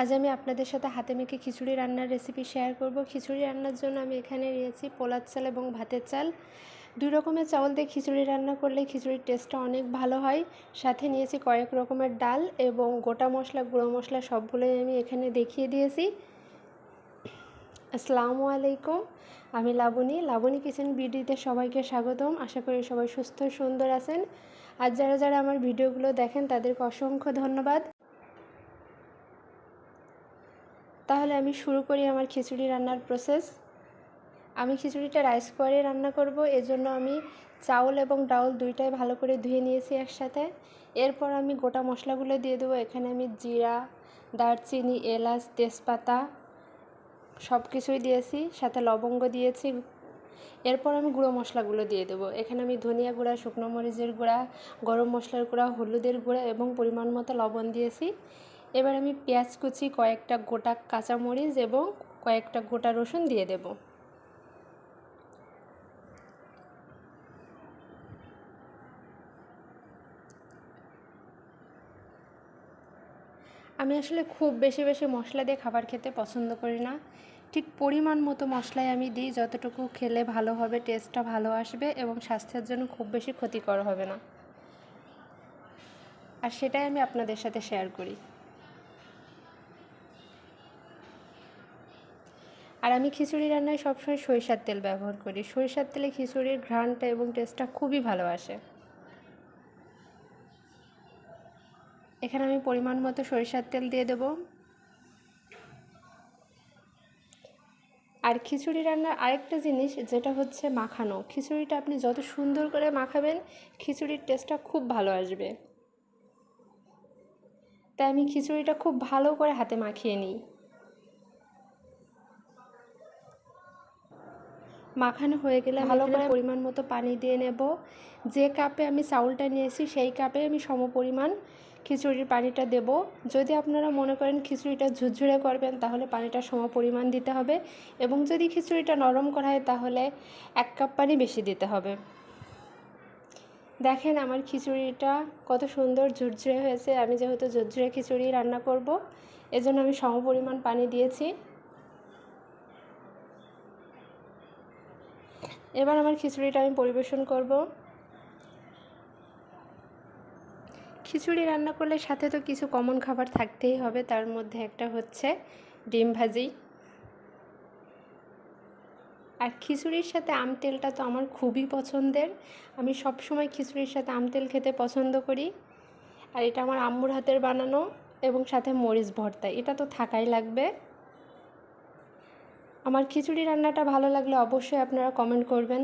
আজ আমি আপনাদের সাথে হাতে মেখে খিচুড়ি রান্নার রেসিপি শেয়ার করব। খিচুড়ি রান্নার জন্য আমি এখানে নিয়েছি পোলার চাল এবং ভাতের চাল। দুই রকমের চাউল দিয়ে খিচুড়ি রান্না করলে খিচুড়ির টেস্টটা অনেক ভালো হয়। সাথে নিয়েছি কয়েক রকমের ডাল এবং গোটা মশলা, গুঁড়ো মশলা সবগুলোই আমি এখানে দেখিয়ে দিয়েছি। আসসালামু আলাইকুম, আমি লাবণী কিচেন বিডিতে সবাইকে স্বাগতম। আশা করি সবাই সুস্থ সুন্দর আছেন। আর যারা যারা আমার ভিডিওগুলো দেখেন তাদেরকে অসংখ্য ধন্যবাদ। তাহলে আমি শুরু করি আমার খিচুড়ি রান্নার প্রসেস। আমি খিচুড়িটা রাইস কুকারে রান্না করব, এজন্য আমি চাউল এবং ডাউল দুইটাই ভালো করে ধুয়ে নিয়েছি একসাথে। এরপর আমি গোটা মশলাগুলো দিয়ে দেবো। এখানে আমি জিরা, দারচিনি, এলাচ, তেজপাতা সব কিছুই দিয়েছি, সাথে লবঙ্গ দিয়েছি। এরপর আমি গুঁড়ো মশলাগুলো দিয়ে দেবো। এখানে আমি ধনিয়া গুঁড়া, শুকনো মরিচের গুঁড়া, গরম মশলার গুঁড়া, হলুদের গুঁড়া এবং পরিমাণ মতো লবণ দিয়েছি। এবার আমি পেঁয়াজ কুচি, কয়েকটা গোটা কাঁচামরিচ এবং কয়েকটা গোটা রসুন দিয়ে দেব। আমি আসলে খুব বেশি বেশি মশলা দিয়ে খাবার খেতে পছন্দ করি না। ঠিক পরিমাণ মতো মশলাই আমি দিই, যতটুকু খেলে ভালো হবে, টেস্টটা ভালো আসবে এবং স্বাস্থ্যের জন্য খুব বেশি ক্ষতিকর হবে না। আর সেটাই আমি আপনাদের সাথে শেয়ার করি। আর আমি খিচুড়ি রান্নায় সবসময় সরিষার তেল ব্যবহার করি। সরিষার তেলে খিচুড়ির ঘ্রাণটা এবং টেস্টটা খুবই ভালো আসে। এখানে আমি পরিমাণ মতো সরিষার তেল দিয়ে দেব। আর খিচুড়ি রান্নার আরেকটা জিনিস যেটা হচ্ছে মাখানো। খিচুড়িটা আপনি যত সুন্দর করে মাখাবেন, খিচুড়ির টেস্টটা খুব ভালো আসবে। তাই আমি খিচুড়িটা খুব ভালো করে হাতে মাখিয়ে নিই। মাখানো হয়ে গেলে ভালো করে পরিমাণ মতো পানি দিয়ে নেব। যে কাপে আমি চাউলটা নিয়েছি সেই কাপে আমি সমপরিমাণ খিচুড়ির পানিটা দেব। যদি আপনারা মনে করেন খিচুড়িটা ঝুরঝুরে করবেন তাহলে পানিটা সমপরিমাণ দিতে হবে, এবং যদি খিচুড়িটা নরম করা হয় তাহলে 1 কাপ পানি বেশি দিতে হবে। দেখেন আমার খিচুড়িটা কত সুন্দর ঝুরঝুরে হয়েছে। আমি যেহেতু ঝুরঝুরে খিচুড়ি রান্না করব, এজন্য আমি সমপরিমাণ পানি দিয়েছি। এবার আমার খিচুড়িটা আমি পরিবেশন করব। খিচুড়ি রান্না করলে সাথে তো কিছু কমন খাবার থাকতেই হবে, তার মধ্যে একটা হচ্ছে ডিম ভাজি। আর খিচুড়ির সাথে আম তেলটা তো আমার খুবই পছন্দের। আমি সব সময় খিচুড়ির সাথে আম তেল খেতে পছন্দ করি। আর এটা আমার আম্মুর হাতের বানানো, এবং সাথে মরিচ ভর্তা, এটা তো থাকাই লাগবে। আমার খিচুড়ি রান্নাটা ভালো লাগলে অবশ্যই আপনারা কমেন্ট করবেন।